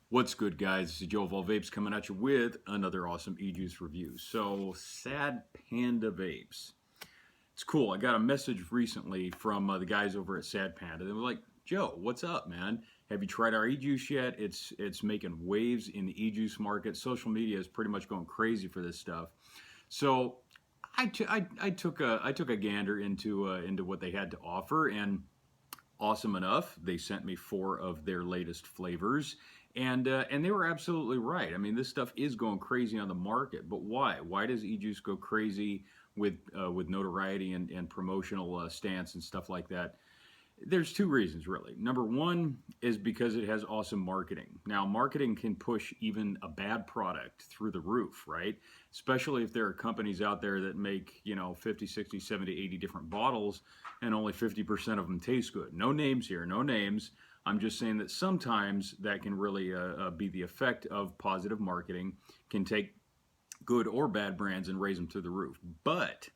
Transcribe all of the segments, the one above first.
What's good, guys? This is Joe of All Vapes coming at you with another awesome e-juice review. So, Sad Panda Vapes. It's cool. I got a message recently from the guys over at Sad Panda. They were like, "Joe, what's up, man? Have you tried our e-juice yet? It's making waves in the e-juice market. Social media is pretty much going crazy for this stuff." So, I took a gander into what they had to offer, and awesome enough, they sent me four of their latest flavors, and they were absolutely right. I mean, this stuff is going crazy on the market, but why? Why does e-juice go crazy with notoriety and promotional stance and stuff like that? There's two reasons, really. Number one is because it has awesome marketing. Now, marketing can push even a bad product through the roof, right? Especially if there are companies out there that make, 50, 60, 70, 80 different bottles and only 50% of them taste good. No names here, no names. I'm just saying that sometimes that can really be the effect of positive marketing, can take good or bad brands and raise them to the roof. But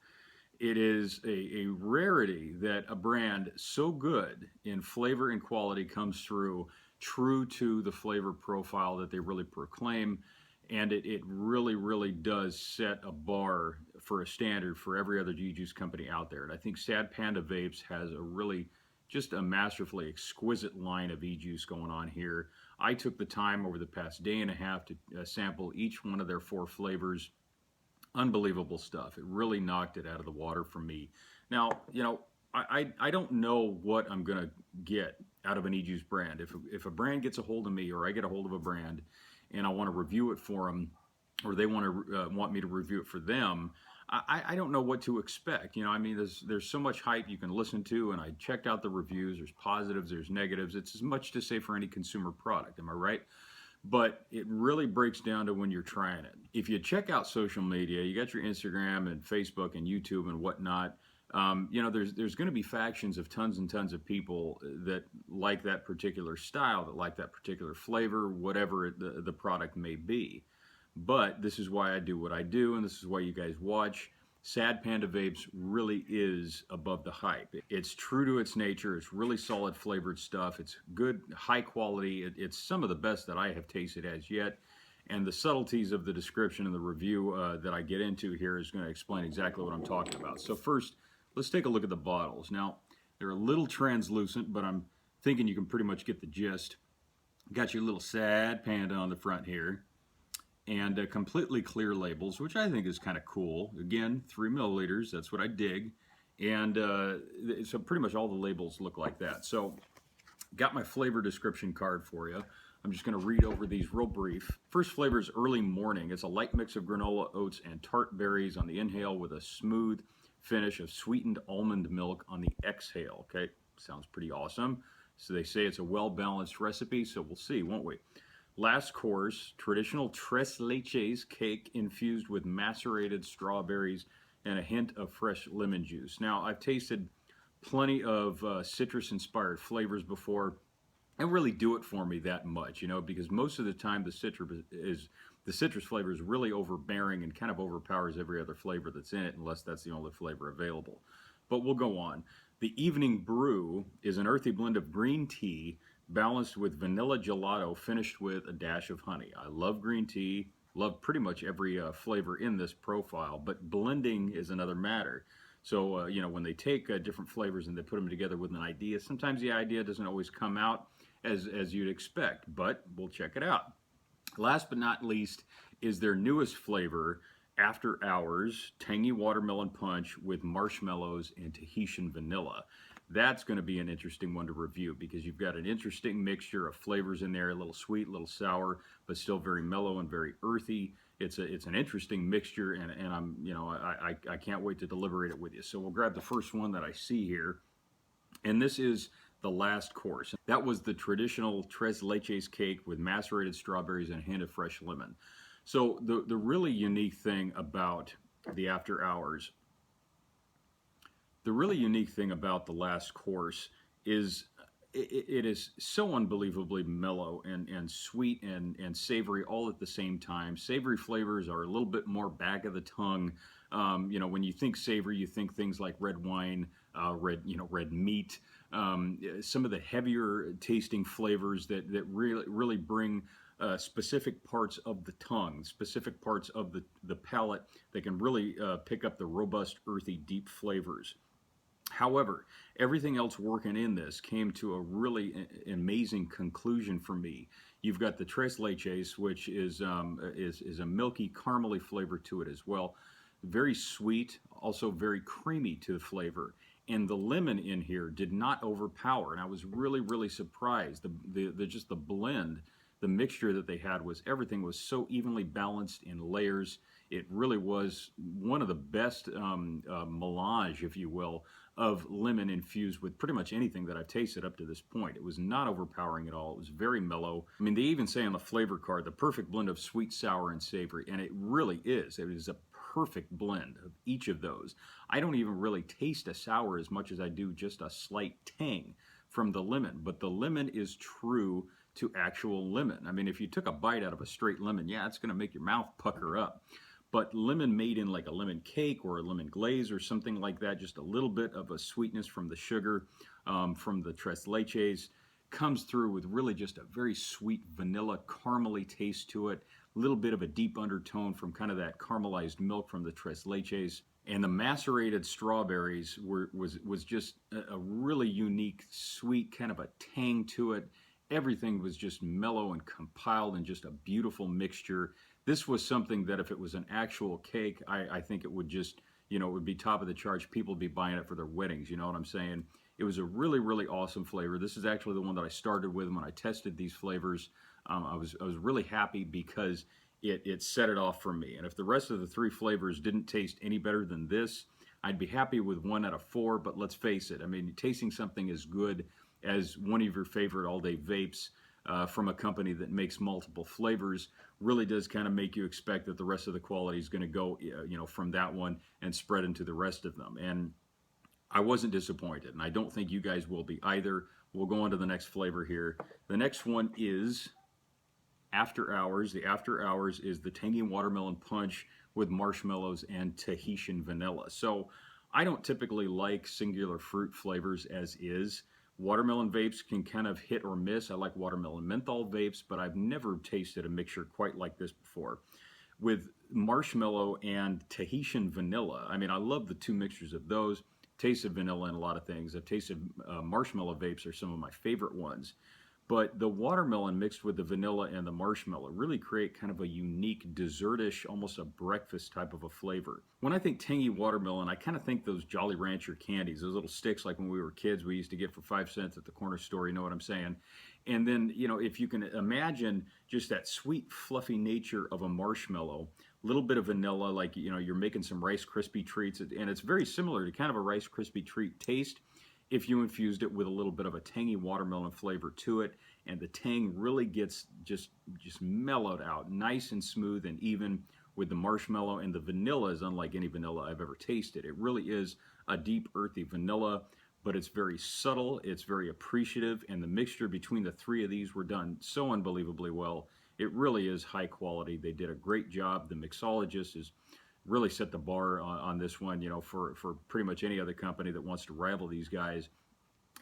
it is a rarity that a brand so good in flavor and quality comes through true to the flavor profile that they really proclaim. And it really, really does set a bar for a standard for every other G-Juice company out there. And I think Sad Panda Vapes has a really just a masterfully exquisite line of e-juice going on here. I took the time over the past day and a half to sample each one of their four flavors. Unbelievable stuff. It really knocked it out of the water for me. Now, I don't know what I'm going to get out of an e-juice brand. If a brand gets a hold of me or I get a hold of a brand and I want to review it for them or they want me to review it for them, I don't know what to expect. I mean, there's so much hype you can listen to, and I checked out the reviews. There's positives, there's negatives. It's as much to say for any consumer product. Am I right? But it really breaks down to when you're trying it. If you check out social media, you got your Instagram and Facebook and YouTube and whatnot. There's going to be factions of tons and tons of people that like that particular style, that like that particular flavor, whatever the product may be. But this is why I do what I do, and this is why you guys watch. Sad Panda Vapes really is above the hype. It's true to its nature. It's really solid flavored stuff. It's good, high quality. It's some of the best that I have tasted as yet. And the subtleties of the description and the review that I get into here is going to explain exactly what I'm talking about. So first, let's take a look at the bottles. Now, they're a little translucent, but I'm thinking you can pretty much get the gist. Got your little Sad Panda on the front here, and completely clear labels, which I think is kind of cool. Again, 3 milliliters, that's what I dig. And so pretty much all the labels look like that. So got my flavor description card for you. I'm just going to read over these real brief. First flavor is Early Morning. It's a light mix of granola, oats, and tart berries on the inhale with a smooth finish of sweetened almond milk on the exhale. Okay, sounds pretty awesome. So they say it's a well-balanced recipe, so we'll see, won't we? Last course, traditional tres leches cake infused with macerated strawberries and a hint of fresh lemon juice. Now, I've tasted plenty of citrus-inspired flavors before. And really do it for me that much, because most of the time the citrus flavor is really overbearing and kind of overpowers every other flavor that's in it, unless that's the only flavor available. But we'll go on. The Evening Brew is an earthy blend of green tea balanced with vanilla gelato finished with a dash of honey. I love green tea, love pretty much every flavor in this profile, but blending is another matter. So, when they take different flavors and they put them together with an idea, sometimes the idea doesn't always come out as you'd expect, but we'll check it out. Last but not least is their newest flavor, After Hours Tangy Watermelon Punch with marshmallows and Tahitian vanilla. That's going to be an interesting one to review because you've got an interesting mixture of flavors in there, a little sweet, a little sour, but still very mellow and very earthy. It's an interesting mixture, and I can't wait to deliberate it with you. So we'll grab the first one that I see here, and this is the last course. That was the traditional tres leches cake with macerated strawberries and a hint of fresh lemon. So the really unique thing about the After Hours, the really unique thing about the last course is it is so unbelievably mellow and sweet and savory all at the same time. Savory flavors are a little bit more back of the tongue. When you think savory, you think things like red wine, red meat, some of the heavier tasting flavors that really bring specific parts of the tongue, specific parts of the palate that can really pick up the robust, earthy, deep flavors. However, everything else working in this came to a really amazing conclusion for me. You've got the tres leches, which is a milky, caramely flavor to it as well. Very sweet, also very creamy to the flavor. And the lemon in here did not overpower, and I was really surprised. Just the blend, the mixture that they had was everything was so evenly balanced in layers. It really was one of the best melange, if you will, of lemon infused with pretty much anything that I've tasted up to this point. It was not overpowering at all. It was very mellow. I mean, they even say on the flavor card, the perfect blend of sweet, sour, and savory, and it really is. It is a perfect blend of each of those. I don't even really taste a sour as much as I do just a slight tang from the lemon, but the lemon is true to actual lemon. I mean, if you took a bite out of a straight lemon, yeah, it's going to make your mouth pucker up. But lemon made in like a lemon cake or a lemon glaze or something like that, just a little bit of a sweetness from the sugar, from the tres leches, comes through with really just a very sweet vanilla caramely taste to it, a little bit of a deep undertone from kind of that caramelized milk from the tres leches. And the macerated strawberries was just a really unique, sweet kind of a tang to it. Everything was just mellow and compiled in just a beautiful mixture. This was something that if it was an actual cake, I think it would just, it would be top of the charts. People would be buying it for their weddings, you know what I'm saying? It was a really awesome flavor. This is actually the one that I started with when I tested these flavors. I was really happy because it set it off for me. And if the rest of the three flavors didn't taste any better than this, I'd be happy with 1 out of 4. But let's face it, I mean, tasting something as good as one of your favorite all-day vapes from a company that makes multiple flavors really does kind of make you expect that the rest of the quality is going to go, from that one and spread into the rest of them. And I wasn't disappointed, and I don't think you guys will be either. We'll go on to the next flavor here. The next one is After Hours. The After Hours is the Tangy Watermelon Punch with marshmallows and Tahitian vanilla. So I don't typically like singular fruit flavors as is. Watermelon vapes can kind of hit or miss. I like watermelon menthol vapes, but I've never tasted a mixture quite like this before. With marshmallow and Tahitian vanilla, I mean, I love the two mixtures of those. Tasted vanilla in a lot of things. I've tasted marshmallow vapes are some of my favorite ones. But the watermelon mixed with the vanilla and the marshmallow really create kind of a unique dessertish, almost a breakfast type of a flavor. When I think tangy watermelon, I kind of think those Jolly Rancher candies, those little sticks like when we were kids we used to get for 5 cents at the corner store, you know what I'm saying? And then, if you can imagine just that sweet, fluffy nature of a marshmallow, a little bit of vanilla, like, you're making some Rice Krispie treats, and it's very similar to kind of a Rice Krispie treat taste if you infused it with a little bit of a tangy watermelon flavor to it, and the tang really gets just mellowed out, nice and smooth and even with the marshmallow, and the vanilla is unlike any vanilla I've ever tasted. It really is a deep, earthy vanilla, but it's very subtle, it's very appreciative, and the mixture between the three of these were done so unbelievably well. It really is high quality. They did a great job. The mixologist is really set the bar on this one, for pretty much any other company that wants to rival these guys.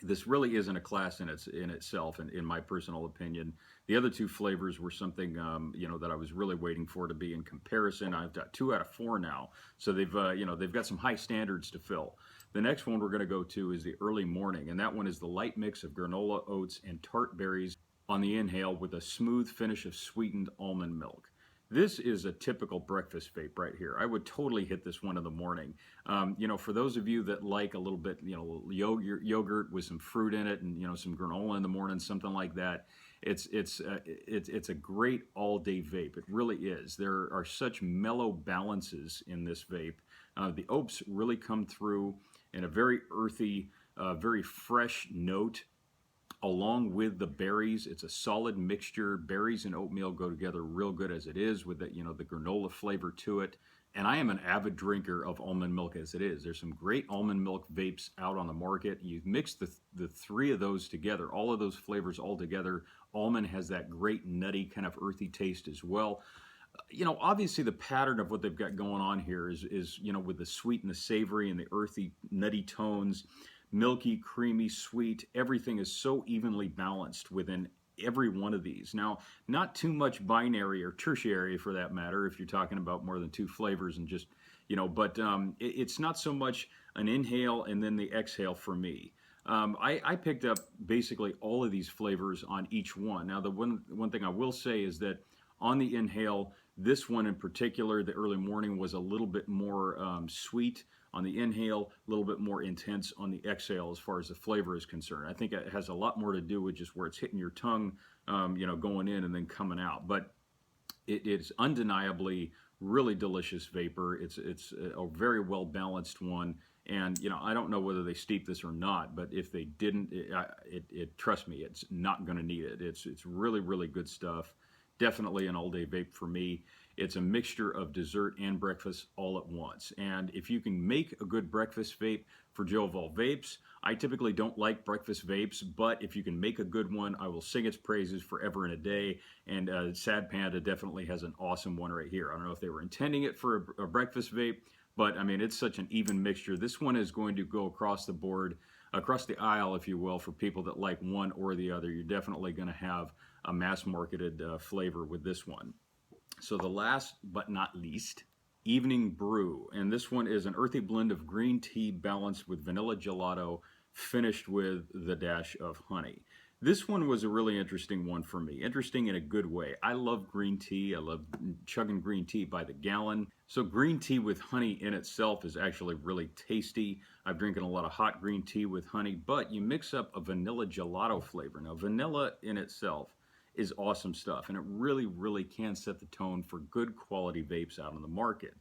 This really isn't a class in itself, in my personal opinion. The other two flavors were something, that I was really waiting for to be in comparison. I've got 2 out of 4 now, so they've got some high standards to fill. The next one we're going to go to is the Early Morning, and that one is the light mix of granola, oats, and tart berries on the inhale with a smooth finish of sweetened almond milk. This is a typical breakfast vape right here. I would totally hit this one in the morning. For those of you that like a little bit, yogurt with some fruit in it, and some granola in the morning, something like that. It's a great all-day vape. It really is. There are such mellow balances in this vape. The oats really come through in a very earthy, very fresh note. Along with the berries, it's a solid mixture. Berries and oatmeal go together real good as it is, with the granola flavor to it. And I am an avid drinker of almond milk as it is. There's some great almond milk vapes out on the market. You mix the three of those together, all of those flavors all together. Almond has that great nutty kind of earthy taste as well. Obviously the pattern of what they've got going on here is with the sweet and the savory and the earthy nutty tones milky, creamy, sweet. Everything is so evenly balanced within every one of these. Now, not too much binary or tertiary for that matter, if you're talking about more than two flavors and just, but it's not so much an inhale and then the exhale for me. I picked up basically all of these flavors on each one. Now, the one thing I will say is that on the inhale, this one in particular, the early morning, was a little bit more sweet on the inhale, a little bit more intense on the exhale as far as the flavor is concerned. I think it has a lot more to do with just where it's hitting your tongue, going in and then coming out. But it's undeniably really delicious vapor. It's a very well balanced one, and I don't know whether they steep this or not, but if they didn't, trust me, it's not going to need it. It's really really good stuff. Definitely an all day vape for me. It's a mixture of dessert and breakfast all at once. And if you can make a good breakfast vape for Joe of All Vapes, I typically don't like breakfast vapes, but if you can make a good one, I will sing its praises forever and a day. And Sad Panda definitely has an awesome one right here. I don't know if they were intending it for a breakfast vape, but I mean, it's such an even mixture. This one is going to go across the board, across the aisle, if you will, for people that like one or the other. You're definitely going to have a mass marketed flavor with this one. So the last but not least, Evening Brew. And this one is an earthy blend of green tea balanced with vanilla gelato, finished with the dash of honey. This one was a really interesting one for me. Interesting in a good way. I love green tea. I love chugging green tea by the gallon. So green tea with honey in itself is actually really tasty. I've drinking a lot of hot green tea with honey, but you mix up a vanilla gelato flavor. Now, vanilla in itself is awesome stuff, and it really, really can set the tone for good quality vapes out on the market.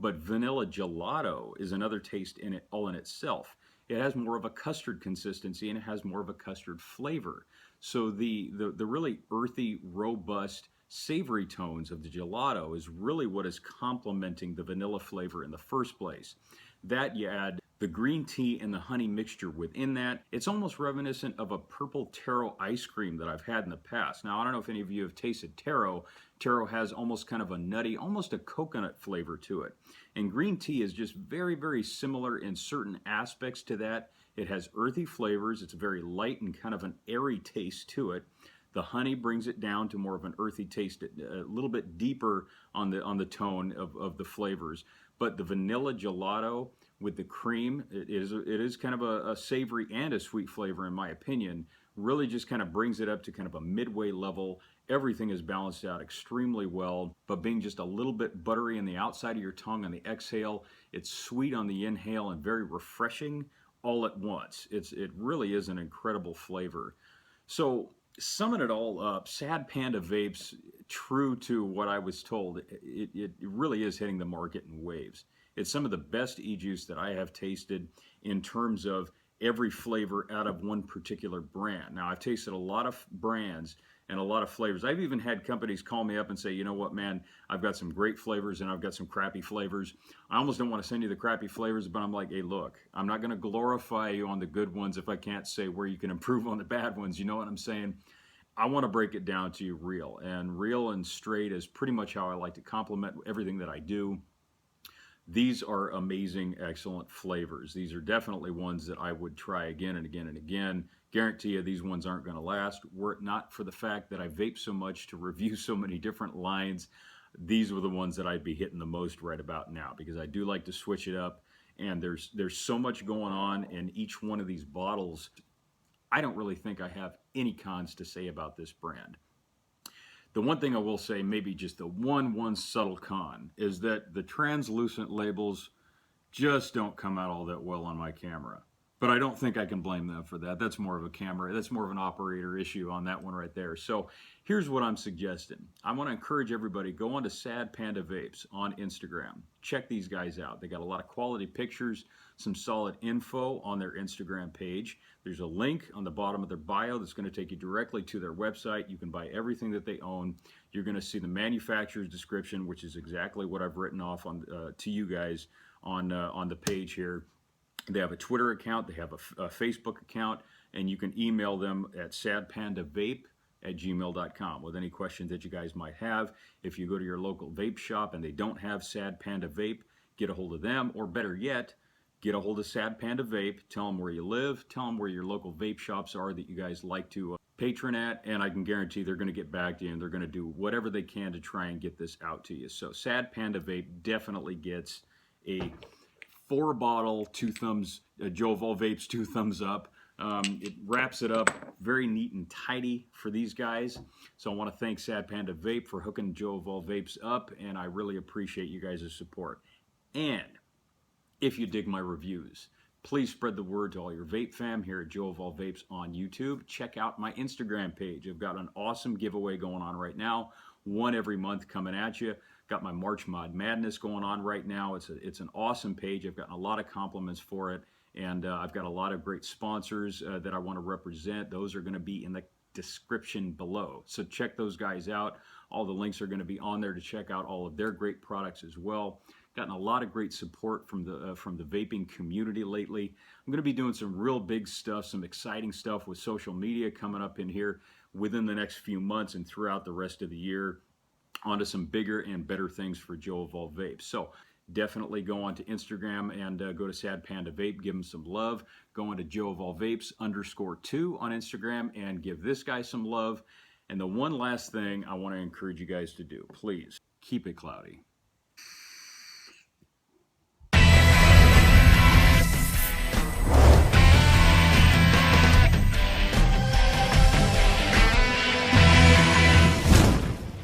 But vanilla gelato is another taste in it all in itself. It has more of a custard consistency and it has more of a custard flavor. So the really earthy, robust, savory tones of the gelato is really what is complementing the vanilla flavor in the first place. That you add the green tea and the honey mixture within that, it's almost reminiscent of a purple taro ice cream that I've had in the past. Now, I don't know if any of you have tasted taro. Taro has almost kind of a nutty, almost a coconut flavor to it. And green tea is just very, very similar in certain aspects to that. It has earthy flavors. It's very light and kind of an airy taste to it. The honey brings it down to more of an earthy taste, a little bit deeper on the tone of the flavors. But the vanilla gelato with the cream, it is kind of a savory and a sweet flavor in my opinion. Really just kind of brings it up to kind of a midway level. Everything is balanced out extremely well, but being just a little bit buttery on the outside of your tongue on the exhale, it's sweet on the inhale and very refreshing all at once. It really is an incredible flavor. So summing it all up, Sad Panda Vapes, true to what I was told, it really is hitting the market in waves. It's some of the best e-juice that I have tasted in terms of every flavor out of one particular brand. Now, I've tasted a lot of brands and a lot of flavors. I've even had companies call me up and say, you know what, man, I've got some great flavors and I've got some crappy flavors. I almost don't want to send you the crappy flavors, but I'm like, hey, look, I'm not going to glorify you on the good ones if I can't say where you can improve on the bad ones. You know what I'm saying? I want to break it down to you real and straight is pretty much how I like to complement everything that I do. These are amazing, excellent flavors. These are definitely ones that I would try again and again and again. Guarantee you these ones aren't going to last. Were it not for the fact that I vape so much to review so many different lines, these were the ones that I'd be hitting the most right about now, because I do like to switch it up, and there's so much going on in each one of these bottles. I don't really think I have any cons to say about this brand. The one thing I will say, maybe just the one subtle con, is that the translucent labels just don't come out all that well on my camera. But I don't think I can blame them for that. That's more of a camera, that's more of an operator issue on that one right there. So here's what I'm suggesting. I want to encourage everybody, go on to Sad Panda Vapes on Instagram. Check these guys out. They got a lot of quality pictures, some solid info on their Instagram page. There's a link on the bottom of their bio that's going to take you directly to their website. You can buy everything that they own. You're going to see the manufacturer's description, which is exactly what I've written off on to you guys on the page here. They have a Twitter account, they have a Facebook account, and you can email them at sadpandavape@gmail.com with any questions that you guys might have. If you go to your local vape shop and they don't have Sad Panda Vape, get a hold of them, or better yet, get a hold of Sad Panda Vape, tell them where you live, tell them where your local vape shops are that you guys like to patron at, and I can guarantee they're going to get back to you and they're going to do whatever they can to try and get this out to you. So Sad Panda Vape definitely gets a 4-bottle, 2 thumbs, Joe of all vapes, 2 thumbs up. It wraps it up very neat and tidy for these guys. So I want to thank Sad Panda Vape for hooking Joe of all vapes up, and I really appreciate you guys' support. And if you dig my reviews, please spread the word to all your vape fam here at Joe of all vapes on YouTube. Check out my Instagram page. I've got an awesome giveaway going on right now, one every month coming at you. Got my March Mod Madness going on right now. It's an awesome page. I've gotten a lot of compliments for it, and I've got a lot of great sponsors that I want to represent. Those are going to be in the description below. So check those guys out. All the links are going to be on there to check out all of their great products as well. Gotten a lot of great support from the vaping community lately. I'm going to be doing some real big stuff, some exciting stuff with social media coming up in here within the next few months and throughout the rest of the year, onto some bigger and better things for Joe of all vapes. So definitely go on to Instagram and go to Sad Panda Vape, give him some love. Go on to Joe of all vapes _2 on Instagram and give this guy some love. And the one last thing I want to encourage you guys to do, please keep it cloudy.